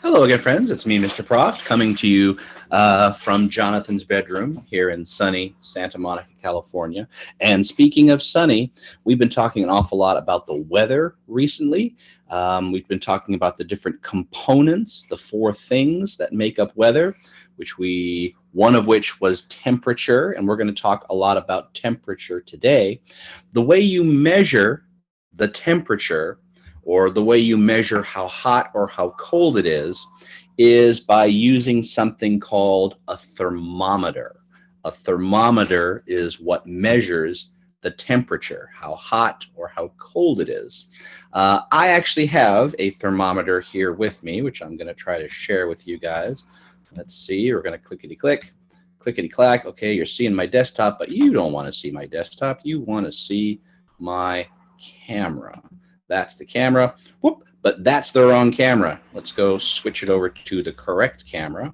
Hello again, friends. It's me, Mr. Proft, coming to you from Jonathan's bedroom here in sunny Santa Monica, California. And speaking of sunny, we've been talking an awful lot about the weather recently. We've been talking about the different components, the four things that make up weather, one of which was temperature, and we're going to talk a lot about temperature today. The way you measure the temperature, or the way you measure how hot or how cold it is by using something called a thermometer. A thermometer is what measures the temperature, how hot or how cold it is. I actually have a thermometer here with me, which I'm going to try to share with you guys. Let's see, we're going to clickety-click, clickety-clack. Okay, you're seeing my desktop, but you don't want to see my desktop. You want to see my camera. That's the camera. Whoop, but that's the wrong camera. Let's go switch it over to the correct camera.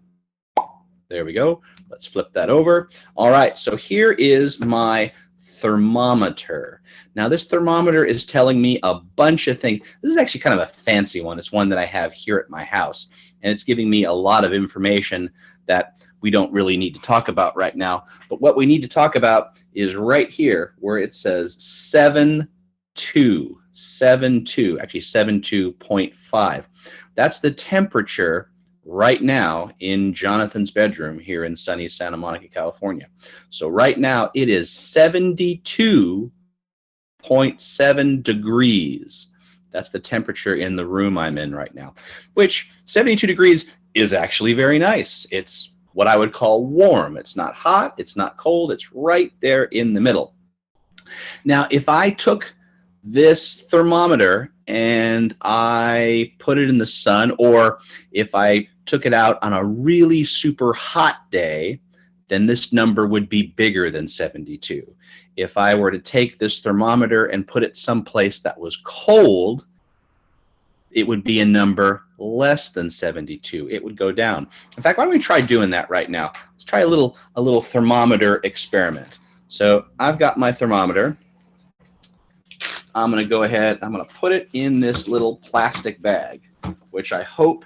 There we go. Let's flip that over. All right, so here is my thermometer. Now this thermometer is telling me a bunch of things. This is actually kind of a fancy one. It's one that I have here at my house, and it's giving me a lot of information that we don't really need to talk about right now. But what we need to talk about is right here where it says 72, actually 72.5. That's the temperature right now in Jonathan's bedroom here in sunny Santa Monica, California. So right now it is 72.7 degrees. That's the temperature in the room I'm in right now, which 72 degrees is actually very nice. It's what I would call warm. It's not hot, it's not cold, it's right there in the middle. Now, if I took this thermometer and I put it in the sun, or if I took it out on a really super hot day, then this number would be bigger than 72. If I were to take this thermometer and put it someplace that was cold, it would be a number less than 72. It would go down. In fact, why don't we try doing that right now? Let's try a little thermometer experiment. So I've got my thermometer. I'm going to go ahead, I'm going to put it in this little plastic bag, which I hope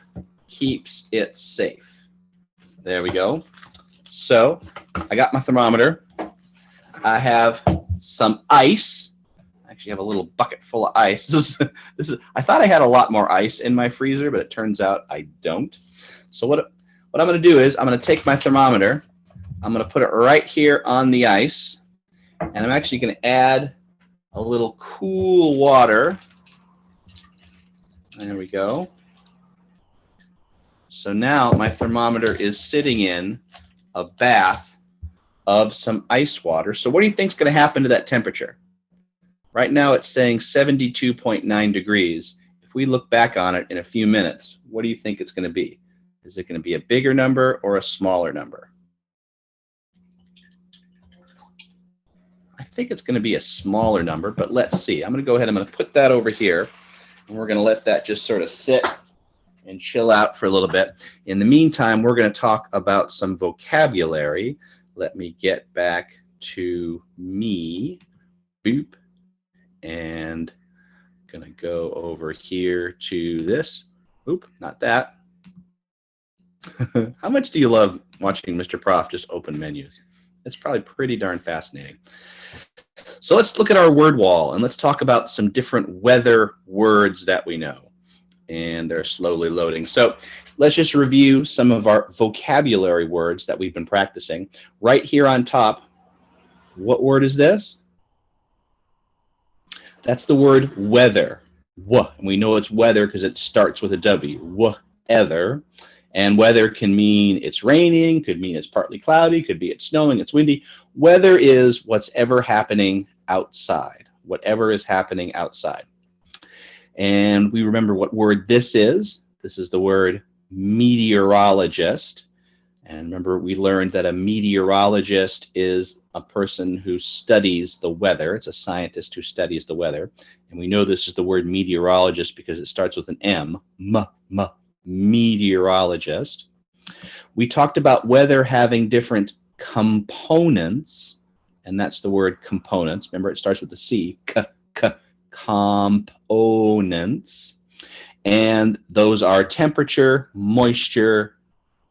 keeps it safe. There we go. So I got my thermometer. I have some ice. I actually have a little bucket full of ice. This is, I thought I had a lot more ice in my freezer, but it turns out I don't. So what I'm going to do is I'm going to take my thermometer. I'm going to put it right here on the ice, and I'm actually going to add a little cool water. There we go. So now my thermometer is sitting in a bath of some ice water. So what do you think is going to happen to that temperature? Right now it's saying 72.9 degrees. If we look back on it in a few minutes, what do you think it's going to be? Is it going to be a bigger number or a smaller number? I think it's going to be a smaller number, but let's see. I'm going to go ahead, I'm going to put that over here, and we're going to let that just sort of sit and chill out for a little bit. In the meantime, we're going to talk about some vocabulary. Let me get back to me. Boop. And I'm going to go over here to this. Oop, not that. How much do you love watching Mr. Prof just open menus? It's probably pretty darn fascinating. So let's look at our word wall and let's talk about some different weather words that we know. And they're slowly loading. So let's just review some of our vocabulary words that we've been practicing. Right here on top, what word is this? That's the word weather. And we know it's weather because it starts with a W. Weather. And weather can mean it's raining, could mean it's partly cloudy, could be it's snowing, it's windy. Weather is what's ever happening outside, whatever is happening outside. And we remember what word this is. This is the word meteorologist. And remember, we learned that a meteorologist is a person who studies the weather. It's a scientist who studies the weather. And we know this is the word meteorologist because it starts with an M, meteorologist. We talked about weather having different components, and that's the word components. Remember, it starts with a C, components. And those are temperature, moisture,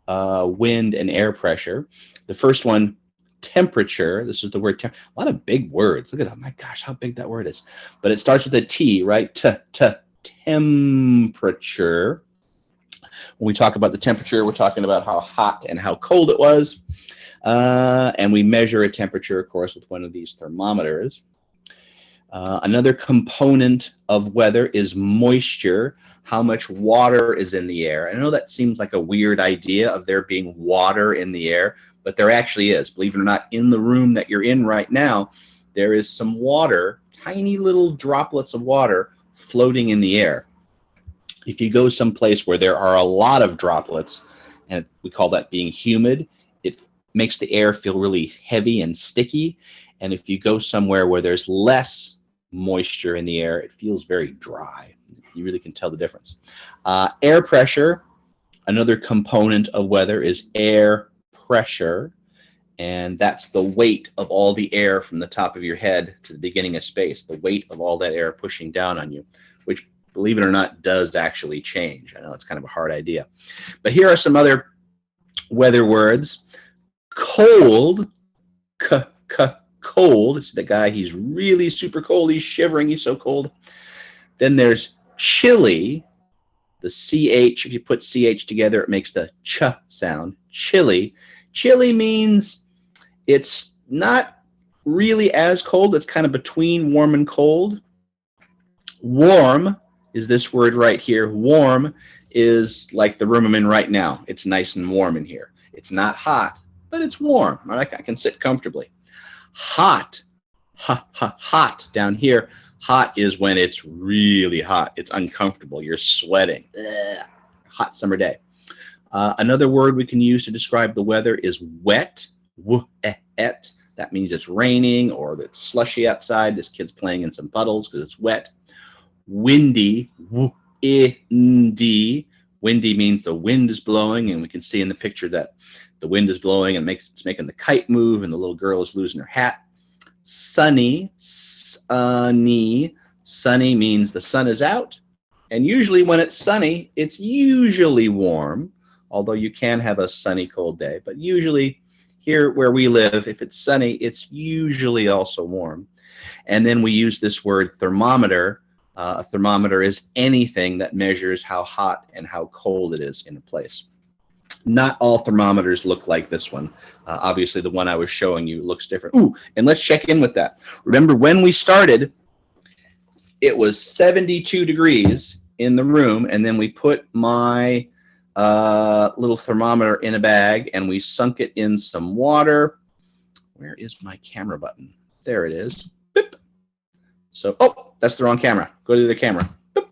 wind, and air pressure. The first one, temperature. This is the word. A lot of big words. Look at that. My gosh, how big that word is. But it starts with a T, right? Temperature. When we talk about the temperature, we're talking about how hot and how cold it was. And we measure a temperature, of course, with one of these thermometers. Another component of weather is moisture, how much water is in the air. I know that seems like a weird idea of there being water in the air, but there actually is. Believe it or not, in the room that you're in right now, there is some water, tiny little droplets of water floating in the air. If you go someplace where there are a lot of droplets, and we call that being humid, it makes the air feel really heavy and sticky. And if you go somewhere where there's less moisture in the air, it feels very dry. You really can tell the difference. Air pressure, another component of weather, is air pressure. And that's the weight of all the air from the top of your head to the beginning of space, the weight of all that air pushing down on you, which, believe it or not, does actually change. I know it's kind of a hard idea. But here are some other weather words. Cold, cold. It's the guy, he's really super cold. He's shivering. He's so cold. Then there's chilly. The CH, if you put CH together, it makes the ch sound. Chilly. Chilly means it's not really as cold. It's kind of between warm and cold. Warm is this word right here. Warm is like the room I'm in right now. It's nice and warm in here. It's not hot, but it's warm. I can sit comfortably. Hot, hot down here. Hot is when it's really hot. It's uncomfortable. You're sweating. Ugh. Hot summer day. Another word we can use to describe the weather is wet. Wet. That means it's raining or it's slushy outside. This kid's playing in some puddles because it's wet. Windy. Windy. Windy means the wind is blowing, and we can see in the picture that the wind is blowing and it's making the kite move, and the little girl is losing her hat. Sunny. Sunny. Sunny means the sun is out, and usually when it's sunny, it's usually warm, although you can have a sunny, cold day. But usually here where we live, if it's sunny, it's usually also warm. And then we use this word thermometer. A thermometer is anything that measures how hot and how cold it is in a place. Not all thermometers look like this one. Obviously, the one I was showing you looks different. Ooh, and let's check in with that. Remember, when we started, it was 72 degrees in the room, and then we put my little thermometer in a bag, and we sunk it in some water. Where is my camera button? There it is. Boop. So, oh, that's the wrong camera. Go to the camera. Boop.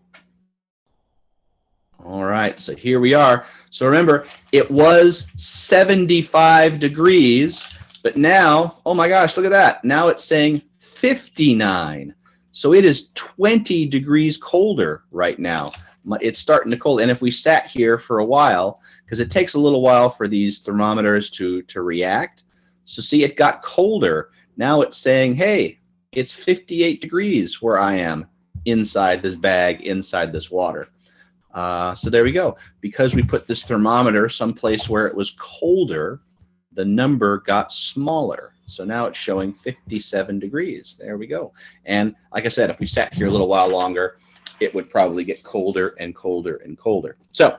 All right, so here we are. So remember, it was 75 degrees, but now, oh my gosh, look at that. Now it's saying 59. So it is 20 degrees colder right now. It's starting to cold. And if we sat here for a while, because it takes a little while for these thermometers to react. So see, it got colder. Now it's saying, hey, it's 58 degrees where I am inside this bag, inside this water. So there we go. Because we put this thermometer someplace where it was colder, the number got smaller. So now it's showing 57 degrees. There we go. And like I said, if we sat here a little while longer, it would probably get colder and colder and colder. So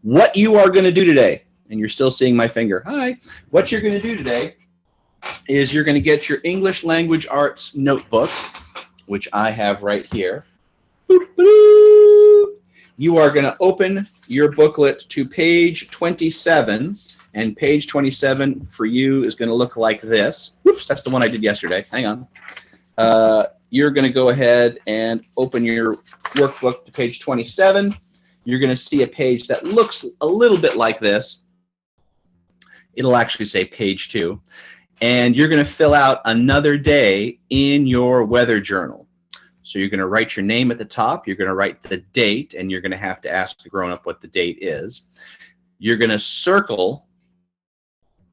what you are going to do today, and you're still seeing my finger, hi, what you're going to do today is you're going to get your English Language Arts notebook, which I have right here. Boop, boop. You are going to open your booklet to page 27, and page 27 for you is going to look like this. Whoops, that's the one I did yesterday. Hang on. You're going to go ahead and open your workbook to page 27. You're going to see a page that looks a little bit like this. It'll actually say page 2. And you're going to fill out another day in your weather journal. So you're going to write your name at the top. You're going to write the date, and you're going to have to ask the grown-up what the date is. You're going to circle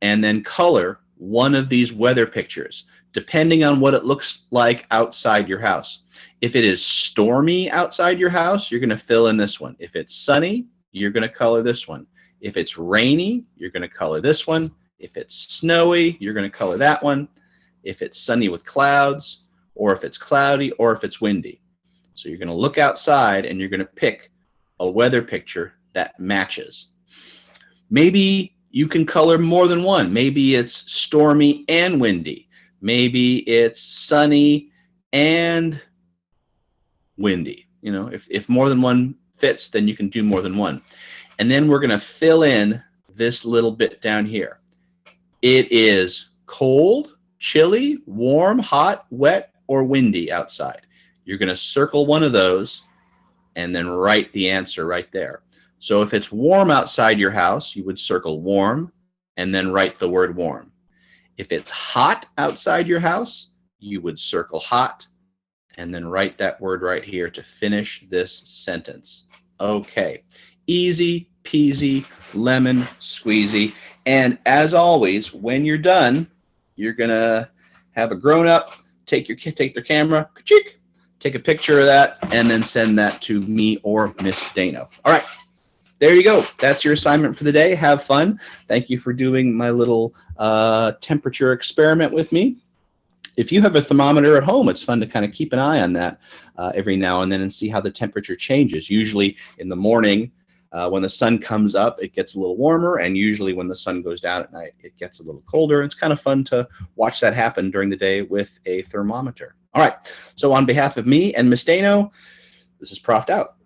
and then color one of these weather pictures. depending on what it looks like outside your house. If it is stormy outside your house, you're going to fill in this one. If it's sunny, you're going to color this one. If it's rainy, you're going to color this one. If it's snowy, you're going to color that one. If it's sunny with clouds, or if it's cloudy, or if it's windy. So you're going to look outside and you're going to pick a weather picture that matches. Maybe you can color more than one. Maybe it's stormy and windy. Maybe it's sunny and windy. You know, if more than one fits, then you can do more than one. And then we're going to fill in this little bit down here. It is cold, chilly, warm, hot, wet, or windy outside. You're going to circle one of those and then write the answer right there. So if it's warm outside your house, you would circle warm and then write the word warm. If it's hot outside your house, you would circle hot and then write that word right here to finish this sentence. Okay, easy peasy, lemon squeezy. And as always, when you're done, you're gonna have a grown-up take their camera, take a picture of that, and then send that to me or Miss Dano. All right, there you go. That's your assignment for the day. Have fun. Thank you for doing my little temperature experiment with me. If you have a thermometer at home, it's fun to kind of keep an eye on that every now and then and see how the temperature changes. Usually in the morning, when the sun comes up, it gets a little warmer, and usually when the sun goes down at night, it gets a little colder. It's kind of fun to watch that happen during the day with a thermometer. All right, so on behalf of me and Miss Dano, this is Proft out.